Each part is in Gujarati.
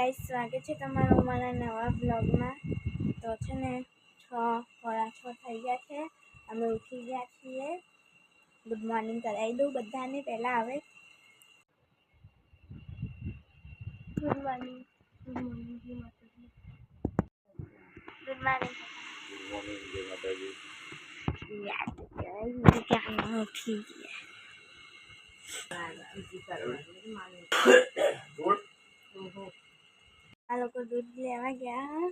ગાઈસ, સ્વાગત છે તમારું મારા નવા બ્લોગમાં। તો છે ને 6:30 થઈ ગયા છે, અમે ઉઠી ગયા છીએ। ગુડ મોર્નિંગ કરાવી દઉં બધાને પહેલાં આવે। Good morning, good morning, good morning, good morning, જય માતાજી। યાદ ક્યાં ઉઠી ગયા। આ લોકો દૂધ લેવા ગયા,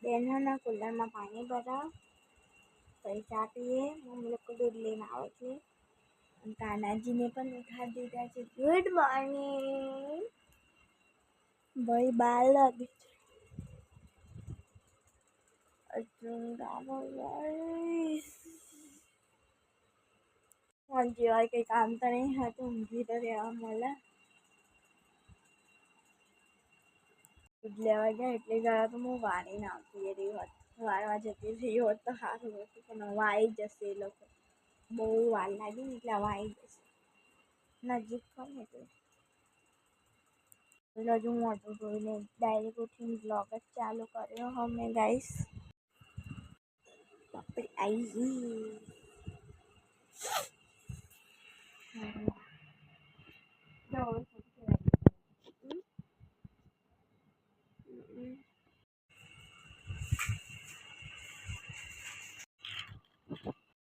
બહેનોના કુલરમાં પાણી ભરાવ, પછી ચા પીએ। મમ્મી લોકો દૂધ લઈને આવે છે, અને કાનાજીને પણ ઉઠાડી દીધા છે। ગુડ મોર્નિંગ ભાઈ, બાર લાગે છે જેવાય કંઈ કામ તો નહીં હતું, ઊંઘી તો રહેવા મળે। દૂધ લેવા ગયા એટલે ગયા તો હું વારી ના આવતી રહી હોત, વારવા જતી રહી હોત તો સારું હતું, પણ હવે આવી જશે એ લોકો। બહુ વાર લાગી ને એટલે હવે આવી જશે, નજીક પણ એટલે હજુ મોઢું ધોઈને ડાયરેક્ટ ઉઠીને બ્લોગ જ ચાલુ કર્યો અમે ગાઈસ। આપણે આવી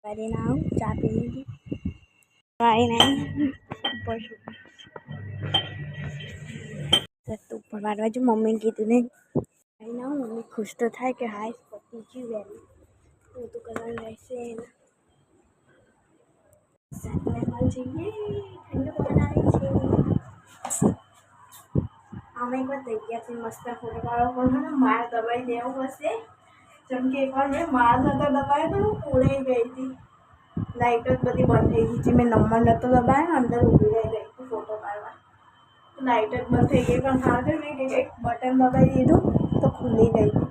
કરીને આવું, ચા પી લીધી, આવીને ઉપર વારવા જો મમ્મીને કીધું નહીં આવીને આવું, મમ્મી ખુશ તો થાય કે હાય પતી ગયું વહેલું, બધું કરવાનું રહેશે। જઈએ, ઠંડુ પવન આવે છે। અમે એકવાર થઈ ગયા છે મસ્ત ફોટો પાડવા, પણ માર દબાઈ દેવું પડશે, જેમ કે એકવાર મેં માર નતો દબાયો તો હું પૂરાઈ ગઈ હતી। લાઇટ જ બધી બંધ થઈ ગઈ હતી, મેં નંબર નતો દબાયો, અંદર ઊભી રહી ગઈ હતી ફોટો પાડવા, લાઇટ જ બંધ થઈ ગઈ। પણ હા મેં એક બટન દબાવી દીધું તો ખુલી ગઈ હતી।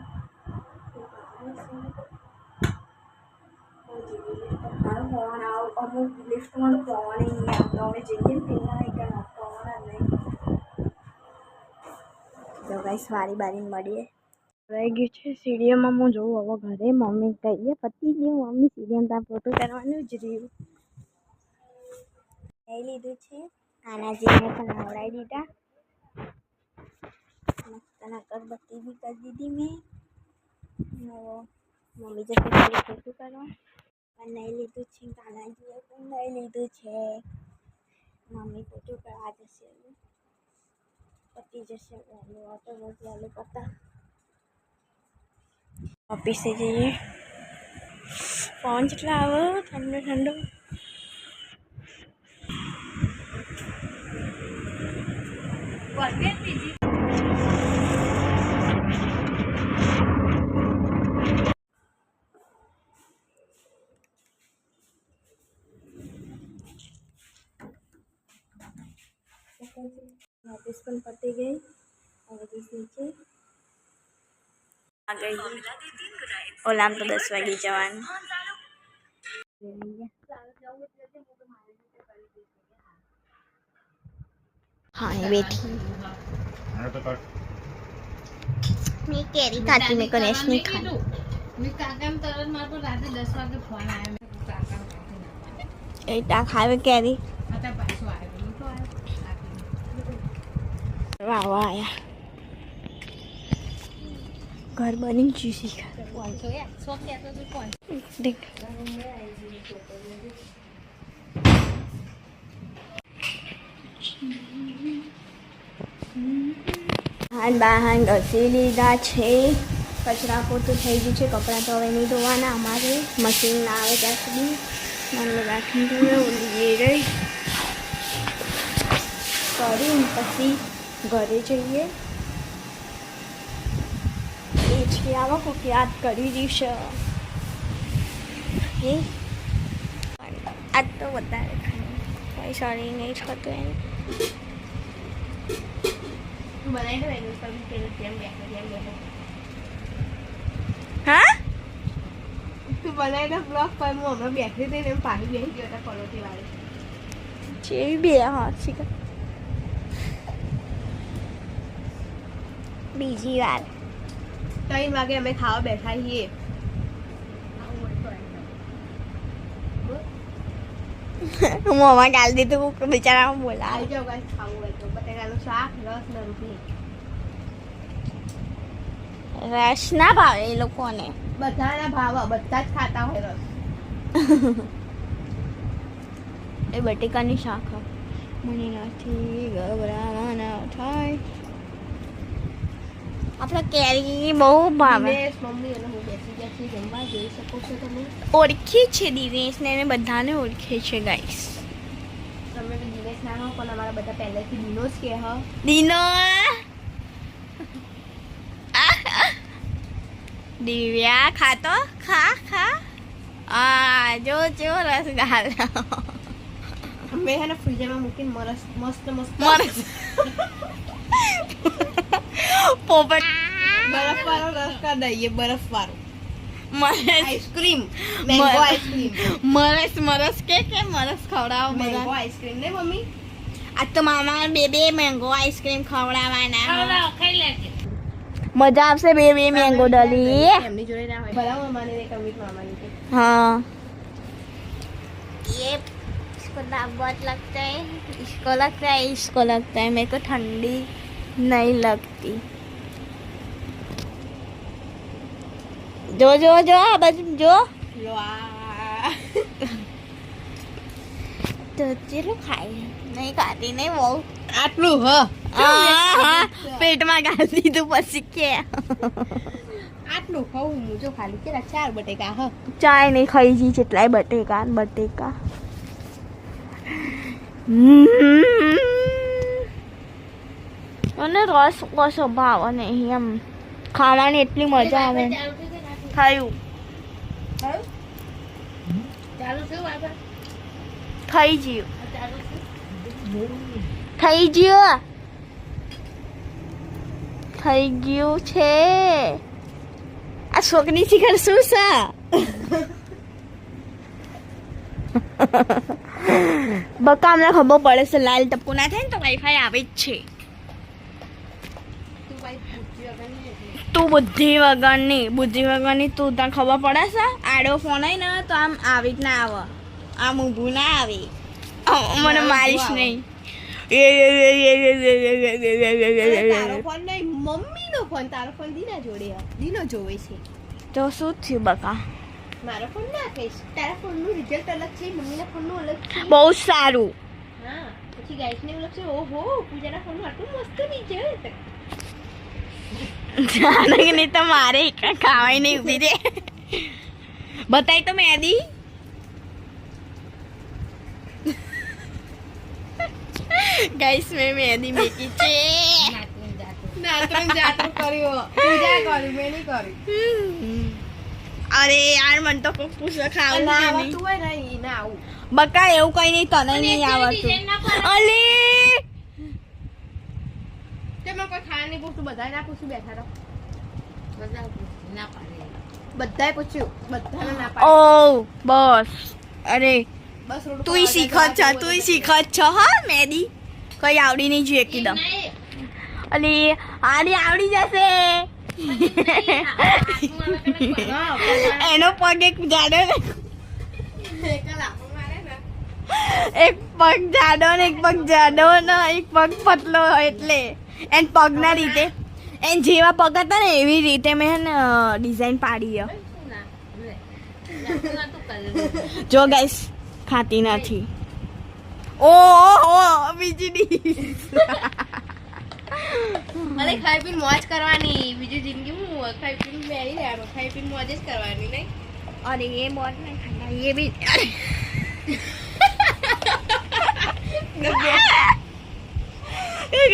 મારો ફોન અમુક લિફ્ટમાં તો પવન નહીં આવતો, અમે જઈએ ને પેલા પવન જ નહીં। તો ગાઈસ વારી બારીને મળીએ। રહી ગયું છે સીડીઓમાં, હું જોઉં હવે ઘરે। મમ્મી કહીએ પતી ગયું, મમ્મી સીડીએમ ત્યાં ફોટો કરવાનું જ રહ્યું। લઈ લીધું છે, કાનાજીને પણ આવડાવી દીધા, મસ્તના અગરબત્તી બી કરી દીધી મેં। મમ્મી જશે ખાલી ફોટો કરવા, પણ નહીં લીધું છે, કાનાજીએ પણ લઈ લીધું છે। મમ્મી ફોટો કરવા જશે, પતી જશે વહેલું, ઓટો રોજ વહેલું પતા। ઓફિસે જઈએ, પવન જેટલા આવે ઠંડો ઠંડો। ઓફિસ પણ પતી ગઈ, ઓફિસ નીચે આ ગઈ। ઓલામ તો 10 વાગે જવાનું। हाँ बैठी मैं कैरी खाती, मेरे को रेस्ट नहीं खाना। मैं काका में तरत मार पर रात 10 वागे फोन आया, मैं काका में खाती ना खावे कैरी आता पाछो आया तो आया वाह वाह आया घर बनी जूसी का कौन सो या सो क्या तो कौन देख હાન બહાન ઘસી લીધા છે, કચરા પોતું થઈ ગયું છે, કપડાં તો હવે નહીં ધોવાના અમારે, મશીન ના આવે ત્યાં સુધી મને રાખીને લઈએ રહી કરીને પછી ઘરે જઈએ। એ છે આવા કોઈક યાદ કરી દીશે એ આજ તો વધારે કંઈ સોરી નહીં થતું એને। बनाई तो मैंने उसका भी तेल गेम हाँ तू बनाई ना ब्लॉग पर मैं हमें बैठे थे ने पानी बेच दिया था परोठी वाले चेरी भी है हाँ ठीक है। બીજી વાર 3 વાગે અમે ખાવા બેઠા છીએ. મોમાં ગાલ દીધું બિચારા બોલા આવી જાઓ guys, ખાવું હોય તો બટેકાનું શાક, રસ ને રોટલી. રસ ના ભાવે એ લોકોને. બધાના ભાવ, બધા જ ખાતા હોય રસ. એ બટેકાની શાક મને નથી ગભરાવાના થાય. આપણે કેરી બહુ ભાવે. દિનેશ, મમ્મી અને હું બેસી ગયા છીએ જમવા. જોઈ શકો છો તમે. ઓળખી છે દિનેશને એને બધાને ઓળખે છે ગાઈસ. તમે બી દિનેશ ના હો પણ અમારા બધા પહેલેથી દિનો જ કે હ. દિનો દિવ્યા ખાતો ખા જો રસ ગાલ મેં હે ને ફ્રીઝરમાં મૂકીને મસ્ત મરસ પોપટ બરફ વાળો રસ કા દઈએ. બરફ વાળો મરસ આઈસ્ક્રીમ, મેંગો આઈસ્ક્રીમ. મરસ કે મરસ ખવડાવો મેંગો બધા. આઈસ્ક્રીમ ને મમ્મી. આ તો મામા બે મેંગો આઈસ્ક્રીમ ખવડાવવાના. મજા આવશે બે મેંગો ડલી. એમની જોડે ના હોય. ભલા મામાની ને કમિત મામાની કે. हाँ ये इसको बहुत लगता है, इसको लगता है, इसको लगता है. मेरे को ठंडी नहीं लगती. जो जो जो बस जो तो चलो खाए नहीं खाती नहीं वो આટલું હ પેટમાં ગાલ દીધું પછી કે આટલું ખાવું હું જો ખાલી કેટલા 4 બટેકા હ. ચાય નહીં ખાઈ જી જેટલાય બટેકા અને રસ કશો ભાવ નહીં એમ ખાવાની એટલી મજા આવે. થયું ચાલુ છે બાબા. થઈ ગયું થઈ ગયું છે. આ છોકરી શિખર શું છે? બકા અમને ખબર પડે છે લાલ ટપકુ ના થાય ને તો વાઈફાઈ આવે જ છે. તું બુદ્ધિ વગરની તું તને ખબર પડે છે? આડો ફોન હોય ને તો આમ આવી જ ના આવે, આમ ઊભું ના આવે. મને મારીશ નહીં. તારો ફોન નહીં, મમ્મીનો ફોન. તારો ફોન દીના જોડે હ. દીનો જોવે છે. તો શું થયું બકા? મારો ફોન ના કહીશ. તારા ફોનનું રિઝલ્ટ અલગ છે, મમ્મીના ફોનનું અલગ છે. બહુ સારું. હા પછી ગાઈસને એવું લાગશે ઓહો પૂજાના ફોનનું આટલું મસ્ત રિઝલ્ટ. નહીં તો મારે ખાવાય નહીં ઉભી રે. બતાય તો મેદી. ગાઈસ મેં મેદી મેકી છે. નાતરું જાતરું કર્યું. પૂજા કરી, મેં નહીં કરી. અરે યાર મને તો કોઈ પૂછો ખાવું ના છે આવતું નહીં. હોય ને ઈ ના આવું. બકા એવું કઈ નહીં, તને નહીં આવડતું. અલી તે મને કોઈ ખાવા નહીં પૂછતું, બધાય ના પૂછું બેઠા રહો. બધાય પૂછ્યું, બધાને ના પાડી. ઓ બસ. અરે બસ રોડ તુંય શીખ જ છો, હા મેદી કઈ આવડી નહીં જોઈએ એકદમ. અલી આની આવડી જશે. એનો પગ એક જાડો ને એક પગ જાડો ને એક પગ જાડો ને એક પગ પતલો એટલે એન પગના રીતે એન જેવા પગ હતા ને એવી રીતે મેં ને ડિઝાઇન પાડી છે. જો ગાઈસ ખાતી નથી. ઓ બીજી ડીશ. અરે ખાઈ પીને મોજ કરવાની. બીજી જિંદગી હું ખાઈ પીને બેહી રહેવાનું. ખાઈ પીને મોજ જ કરવાની નહીં. અરે ये बहुत नहीं खाना ये भी.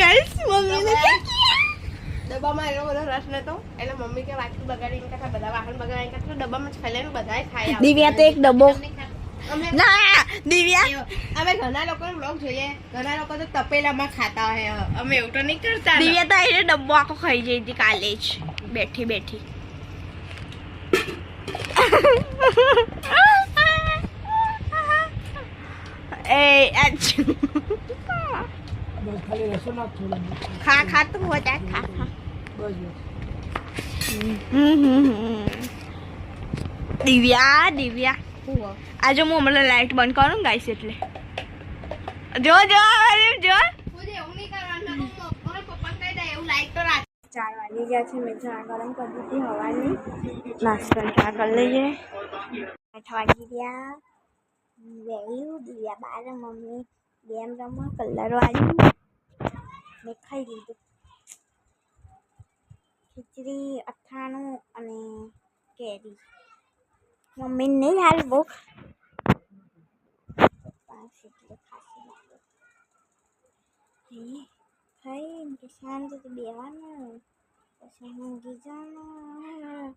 गाइस मम्मी ने क्या किया? ડબ્બામાં એનો બધો રસ નતો એટલે મમ્મી કે વાટકી બગાડીને કરતા બધા વાહન બગાડીને કરતા ડબ્બામાં જ ખાઈ લેવાનું. બધાય ખાઈ આવે. દિવ્યા તો એક ડબ્બો અમે ના દિવ્યા અમે ઘણા લોકોનો બ્લોગ જોઈએ. ઘણા લોકો તો તપેલામાં ખાતા હોય. અમે એવું તો નહીં કરતા ને. દિવ્યા તો આઈને ડબ્બો આખો ખાઈ જઈ હતી કાલે જ બેઠી બેઠી. એ ખા ખા તું હોતા ખા ખા દિવ્યા આ જો હું હમણાં લાઈટ બંધ કરું ગાઈસ એટલે જો જો જો 4 વાગી ગયા છે. મેં ચા ગરમ કરી દીધી હવાની. નાસ્તો ચા કરી લઈએ. 8 વાગી ગયા. વેયું દિવ્યા બાર મમ્મી ગેમ રમવા કલર વાળી મેં ખાઈ લીધું. ખીચડી અથાણું અને કેરી. મમ્મી નહીં હાલ ભૂખ ખાઈ કે શાંતિથી બેવાનું પછી ઊંઘી જવાનું.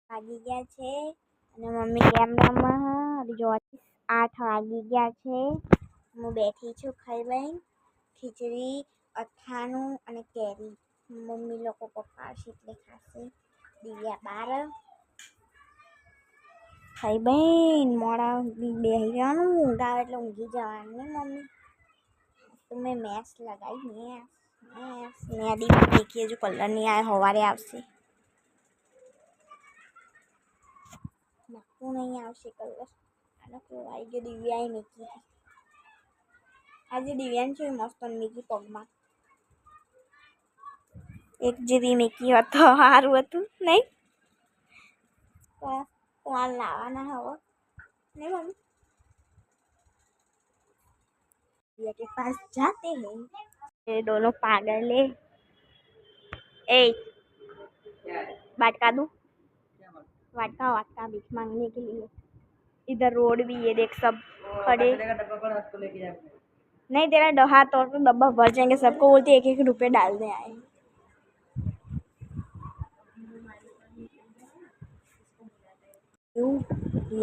વાગી ગયા છે અને મમ્મી કેમ રમવા જો 8 વાગી ગયા છે. હું બેઠી છું ખાઈ લઈને ખીચડી અથાણું અને કેરી. મમ્મી લોકો પપ્પા આવશે એટલે ખાશે. દિવ્યા બાર ખાઈ બેન મોડા બેસી જવાનું. ઊંઘ આવે એટલે ઊંઘી જવાનું ને મમ્મી. તો મેં મેસ લગાવી મેં દેખીએ જો કલર નહીં આવે સવારે આવશે. નક્કું નહીં આવશે કલર. આનો કેવો આવી ગયો. દિવ્યાએ મેકી આજે દિવ્યાને છે મસ્ત મેકી પગમાં એક જેવી મેકી હતો સારું હતું નહીં. કોણ લાવવાના હવે નહીં મમ્મી. दिव्या के पास जाते हैं. ये दोनों पागल है. ए बाटका दूं वाटका भीख मांगने के लिए. इधर रोड भी ये देख सब खड़े. नहीं तेरा हाथ और तो डब्बा भर जाएंगे. सबको बोलते 1-1 रुपये डालने आए.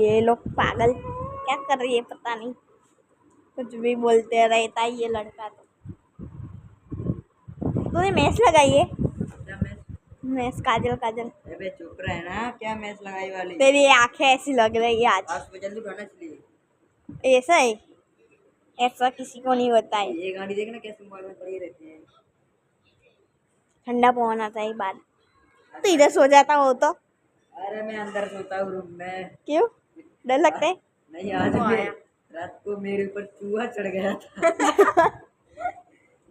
ये लोग पागल क्या कर रही है पता नहीं. कुछ भी बोलते रहता है ये लड़का. तो तूने मैस लगाई है. मैस काजल अबे चुप रहे ना. क्या मैस लगाई वाली. तेरी आंखें ऐसी लग रही है आज. जल्दी उठाना चाहिए. ऐसा है. ऐसा किसी को नहीं होता है. ये गाड़ी देखना कैसे मोबाइल में पड़ी रहती है. ठंडा पवन आता है बाद. तो इधर सो जाता हो तो. अरे मैं अंदर सोता हूँ रूम में. क्यों डर लगता है. नहीं आज रात को मेरे ऊपर चूहा चढ़ गया था.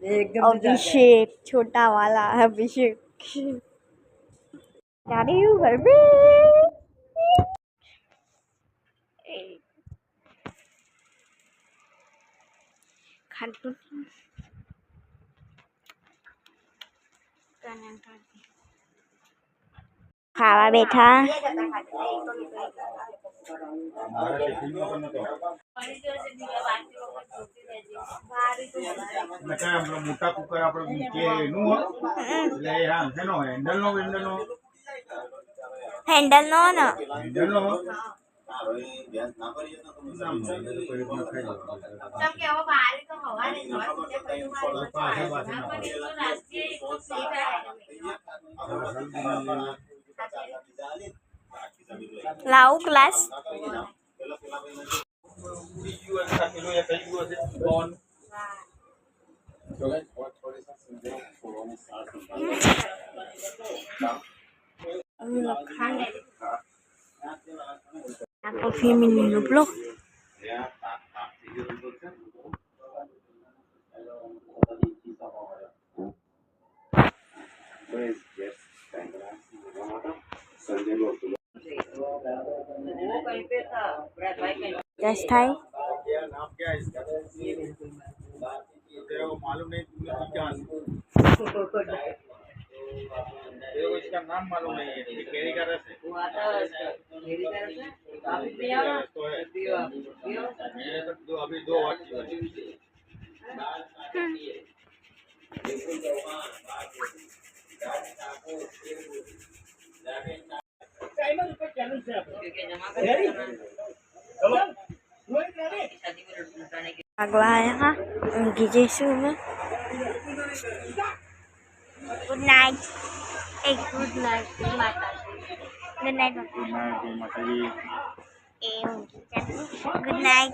मैं एकदम अभिषेक छोटा वाला अभिषेक जा रही हूँ घर पे. ખાવા બેઠા. મોટા કુકર આપણે મૂકીએ એનું એટલે હા શેનો હેન્ડલ નો હેન્ડલ નો ને હેન્ડલ નો લાવું ક્લાસ. કોફી મિની નો બ્લોગ. जस्ट थाई नाम क्या है इसका. तेरे को मालूम नहीं. तुमने क्या तेरे को इसका नाम मालूम नहीं है. ये केरी का रस है. वो आता है मेरी तरफ से काफी पिया ना. तो है मेरे तो अभी 2 वाटी है. क्योंकि जमा कर चलो शादी में लुटाने के agua ya unggi jesu ma. Good night. Good night mata. Good night mata. Unggi. Good night.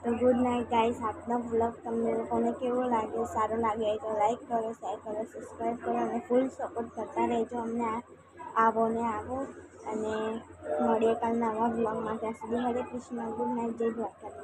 તો ગુડ નાઇટ ગાઈસ. આપનો બ્લોગ તમને લોકોને કેવો લાગે, સારો લાગે તો લાઈક કરો, શેર કરો, સબસ્ક્રાઈબ કરો અને ફૂલ સપોર્ટ કરતા રહેજો અમને. આવો ને આવો અને મળીએ કાલ નવા બ્લોગમાં. ત્યાં સુધી હરે કૃષ્ણ. Good night. જય દ્વારકા.